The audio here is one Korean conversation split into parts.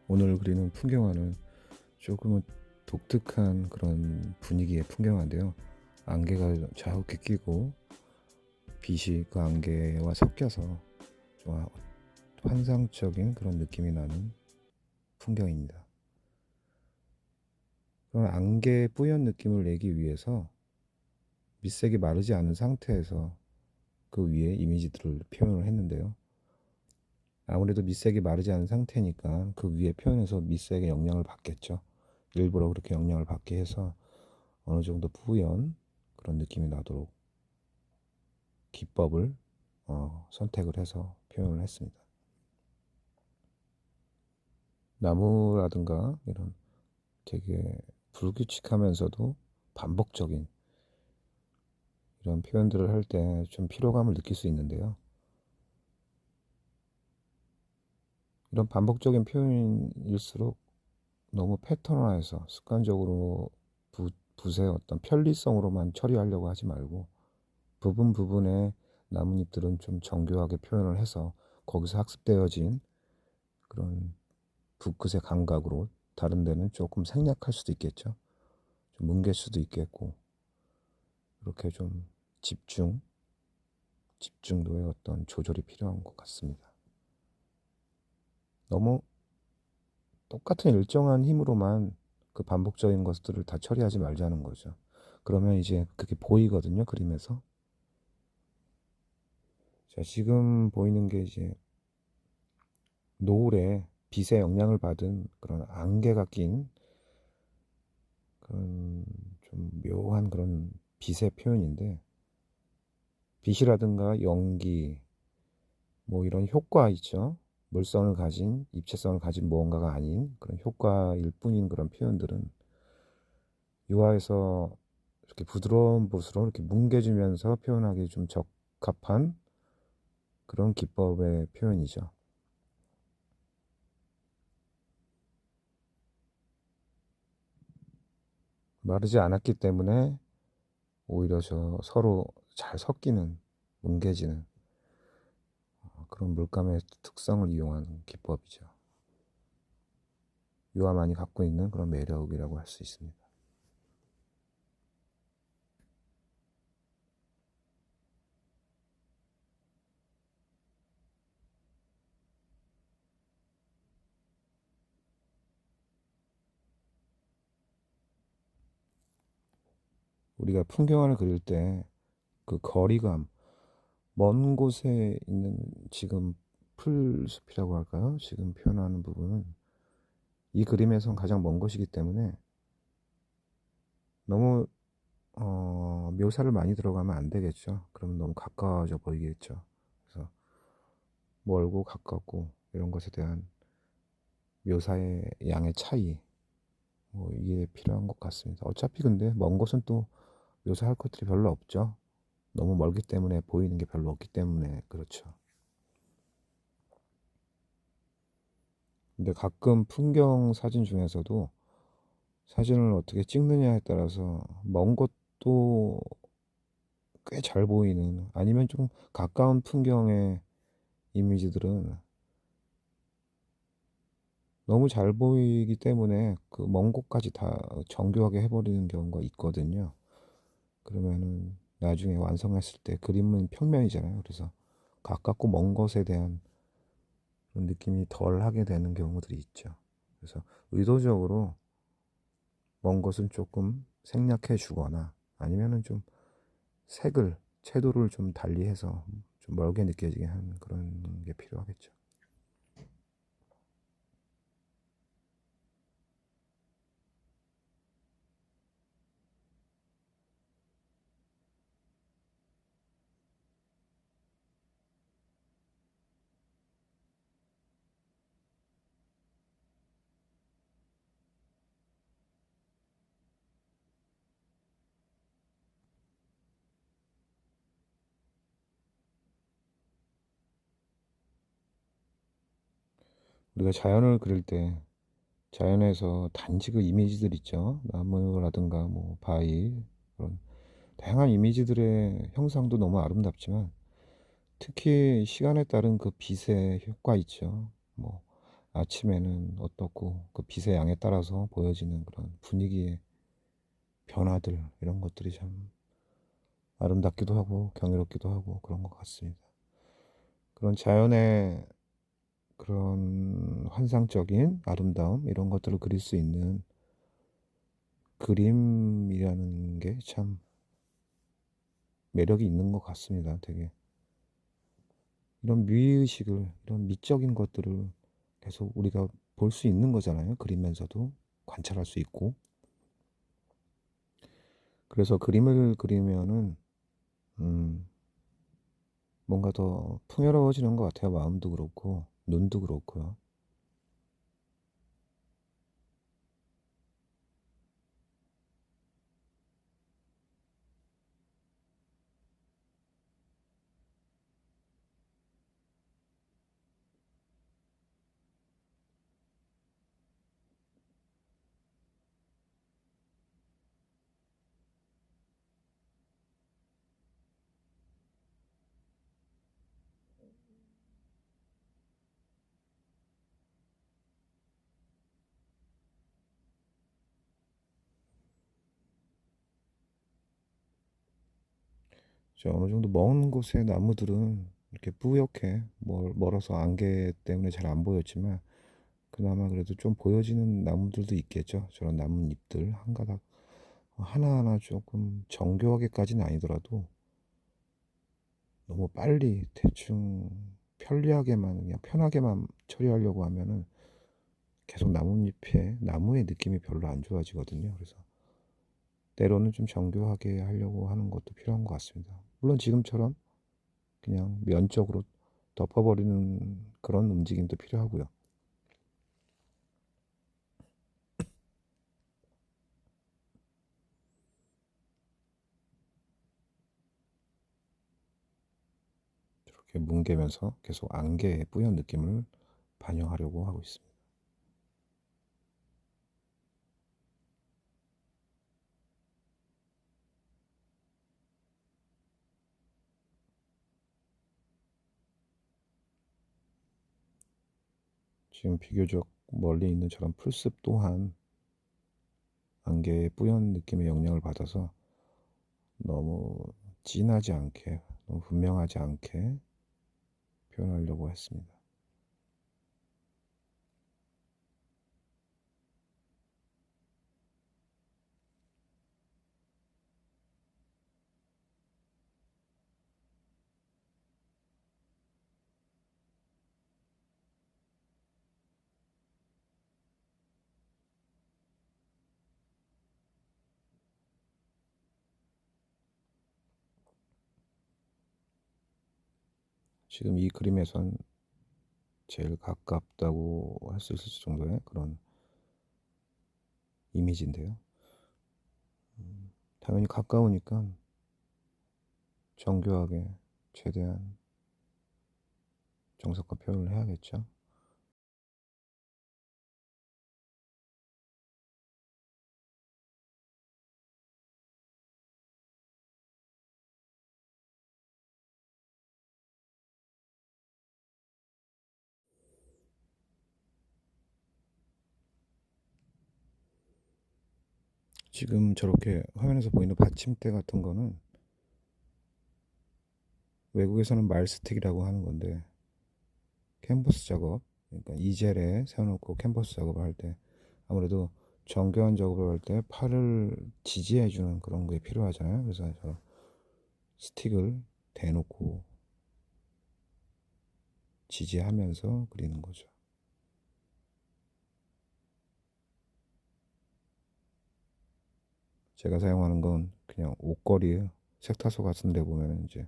오늘 그리는 풍경화는 조금은 독특한 그런 분위기의 풍경화인데요. 안개가 자욱히 끼고 빛이 그 안개와 섞여서 좀 환상적인 그런 느낌이 나는 풍경입니다. 그런 안개의 뿌연 느낌을 내기 위해서 밑색이 마르지 않은 상태에서 그 위에 이미지들을 표현을 했는데요. 아무래도 밑색이 마르지 않은 상태니까 그 위에 표현해서 밑색의 영향을 받겠죠. 일부러 그렇게 영향을 받게 해서 어느 정도 뿌연 그런 느낌이 나도록 기법을 선택을 해서 표현을 했습니다. 나무라든가 이런 되게 불규칙하면서도 반복적인 이런 표현들을 할 때 좀 피로감을 느낄 수 있는데요. 이런 반복적인 표현일수록 너무 패턴화해서 습관적으로 붓의 어떤 편리성으로만 처리하려고 하지 말고 부분 부분에 나뭇잎들은 좀 정교하게 표현을 해서 거기서 학습되어진 그런 붓끝의 감각으로 다른 데는 조금 생략할 수도 있겠죠. 좀 뭉갤 수도 있겠고 이렇게 좀 집중도의 어떤 조절이 필요한 것 같습니다. 너무 똑같은 일정한 힘으로만 그 반복적인 것들을 다 처리하지 말자는 거죠. 그러면 이제 그게 보이거든요, 그림에서. 자, 지금 보이는 게 이제 노을에 빛의 영향을 받은 그런 안개가 낀 그런 좀 묘한 그런 빛의 표현인데, 빛이라든가 연기, 뭐 이런 효과 있죠. 물성을 가진, 입체성을 가진 무언가가 아닌 그런 효과일 뿐인 그런 표현들은 유화에서 이렇게 부드러운 붓으로 이렇게 뭉개주면서 표현하기 좀 적합한 그런 기법의 표현이죠. 마르지 않았기 때문에 오히려 서로 잘 섞이는, 뭉개지는 그런 물감의 특성을 이용한 기법이죠. 유화만이 갖고 있는 그런 매력이라고 할 수 있습니다. 우리가 풍경화를 그릴 때 그 거리감, 먼 곳에 있는 지금 풀숲이라고 할까요? 지금 표현하는 부분은 이 그림에선 가장 먼 곳이기 때문에 너무 묘사를 많이 들어가면 안 되겠죠. 그러면 너무 가까워져 보이겠죠. 그래서 멀고 가깝고 이런 것에 대한 묘사의 양의 차이, 뭐 이게 필요한 것 같습니다. 어차피 근데 먼 곳은 또 묘사할 것들이 별로 없죠. 너무 멀기 때문에 보이는 게 별로 없기 때문에 그렇죠. 근데 가끔 풍경 사진 중에서도 사진을 어떻게 찍느냐에 따라서 먼 것도 꽤 잘 보이는, 아니면 좀 가까운 풍경의 이미지들은 너무 잘 보이기 때문에 그 먼 곳까지 다 정교하게 해버리는 경우가 있거든요. 그러면은 나중에 완성했을 때 그림은 평면이잖아요. 그래서 가깝고 먼 것에 대한 그런 느낌이 덜 하게 되는 경우들이 있죠. 그래서 의도적으로 먼 것은 조금 생략해 주거나 아니면은 좀 색을, 채도를 좀 달리해서 좀 멀게 느껴지게 하는 그런 게 필요하겠죠. 우리가 자연을 그릴 때 자연에서 단지 그 이미지들 있죠. 나무라든가 뭐 바위, 그런 다양한 이미지들의 형상도 너무 아름답지만 특히 시간에 따른 그 빛의 효과 있죠. 뭐 아침에는 어떻고 그 빛의 양에 따라서 보여지는 그런 분위기의 변화들 이런 것들이 참 아름답기도 하고 경이롭기도 하고 그런 것 같습니다. 그런 자연의 그런 환상적인 아름다움 이런 것들을 그릴 수 있는 그림이라는 게 참 매력이 있는 것 같습니다. 되게 이런 미의식을 이런 미적인 것들을 계속 우리가 볼 수 있는 거잖아요. 그리면서도 관찰할 수 있고 그래서 그림을 그리면은 음, 뭔가 더 풍요로워지는 것 같아요. 마음도 그렇고 눈도 그렇고요. 저 어느 정도 먼 곳의 나무들은 이렇게 뿌옇게 멀어서 안개 때문에 잘 안 보였지만 그나마 그래도 좀 보여지는 나무들도 있겠죠. 저런 나뭇잎들 한 가닥 하나하나 조금 정교하게까지는 아니더라도 너무 빨리 대충 편리하게만 그냥 편하게만 처리하려고 하면은 계속 나무의 느낌이 별로 안 좋아지거든요. 그래서 때로는 좀 정교하게 하려고 하는 것도 필요한 것 같습니다. 물론 지금처럼 그냥 면적으로 덮어버리는 그런 움직임도 필요하고요. 이렇게 뭉개면서 계속 안개의 뿌연 느낌을 반영하려고 하고 있습니다. 지금 비교적 멀리 있는 저런 풀숲 또한 안개의 뿌연 느낌의 영향을 받아서 너무 진하지 않게, 너무 분명하지 않게 표현하려고 했습니다. 지금 이 그림에선 제일 가깝다고 할 수 있을 정도의 그런 이미지인데요. 당연히 가까우니까 정교하게 최대한 정석화 표현을 해야겠죠. 지금 저렇게 화면에서 보이는 받침대 같은 거는 외국에서는 말스틱이라고 하는 건데 캔버스 작업, 그러니까 이젤에 세워놓고 캔버스 작업을 할 때 아무래도 정교한 작업을 할 때 팔을 지지해주는 그런 게 필요하잖아요. 그래서 저 스틱을 대놓고 지지하면서 그리는 거죠. 제가 사용하는 건 그냥 옷걸이 세탁소 같은 데 보면 이제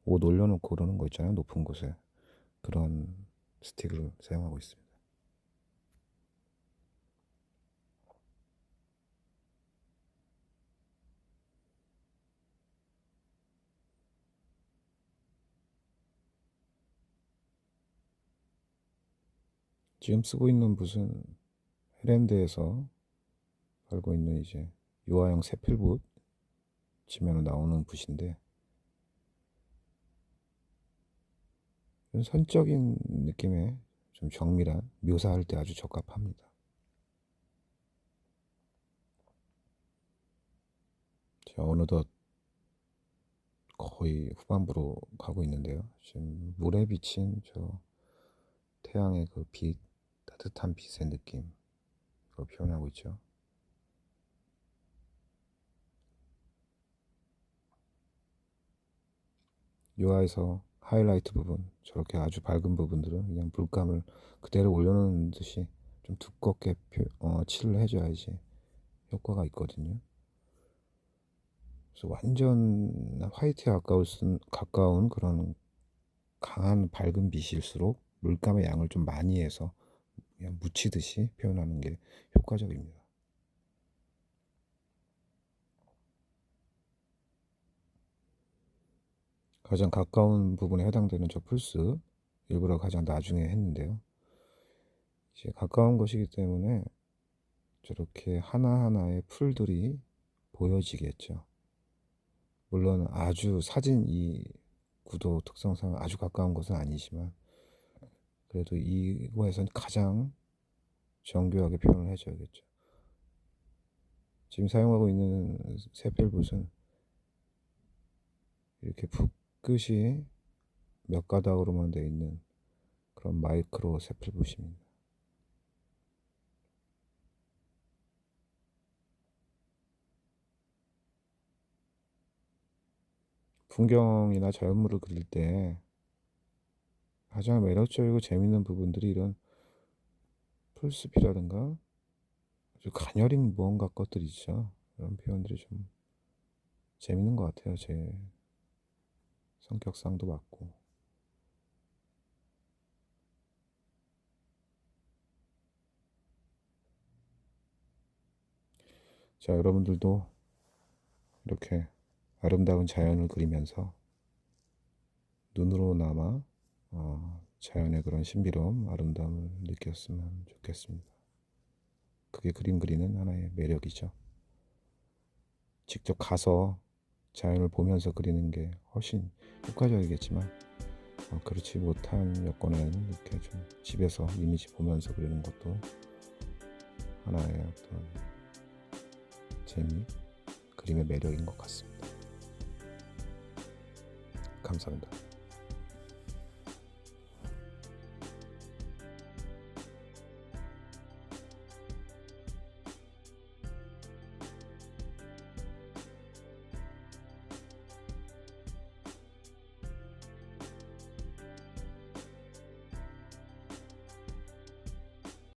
옷 올려놓고 그러는 거 있잖아요. 높은 곳에. 그런 스틱을 사용하고 있습니다. 지금 쓰고 있는 붓은 헤랜드에서 팔고 있는 이제 유아용 세필붓 치면 나오는 붓인데 선적인 느낌의 좀 정밀한 묘사할 때 아주 적합합니다. 자, 어느덧 거의 후반부로 가고 있는데요. 지금 물에 비친 저 태양의 그 빛, 따뜻한 빛의 느낌, 그걸 표현하고 있죠. 유화에서 하이라이트 부분, 저렇게 아주 밝은 부분들은 그냥 물감을 그대로 올려놓는 듯이 좀 두껍게 칠을 해줘야지 효과가 있거든요. 그래서 완전 화이트에 가까운 그런 강한 밝은 빛일수록 물감의 양을 좀 많이 해서 그냥 묻히듯이 표현하는 게 효과적입니다. 가장 가까운 부분에 해당되는 저 풀스 일부러 가장 나중에 했는데요. 이제 가까운 것이기 때문에 저렇게 하나하나의 풀들이 보여지겠죠. 물론 아주 사진 이 구도 특성상 아주 가까운 것은 아니지만 그래도 이거에선 가장 정교하게 표현을 해줘야겠죠. 지금 사용하고 있는 세필붓은 이렇게 붓끝이 몇 가닥으로만 되어 있는 그런 마이크로 세필붓입니다. 풍경이나 자연물을 그릴 때 가장 매력적이고 재밌는 부분들이 이런 풀숲이라든가 아주 가녀린 무언가 것들 있죠. 이런 표현들이 좀 재밌는 것 같아요. 제 성격상도 맞고. 자, 여러분들도 이렇게 아름다운 자연을 그리면서 눈으로나마 자연의 그런 신비로움, 아름다움을 느꼈으면 좋겠습니다. 그게 그림 그리는 하나의 매력이죠. 직접 가서 자연을 보면서 그리는 게 훨씬 효과적이겠지만 그렇지 못한 여건에는 이렇게 좀 집에서 이미지 보면서 그리는 것도 하나의 어떤 재미, 그림의 매력인 것 같습니다. 감사합니다.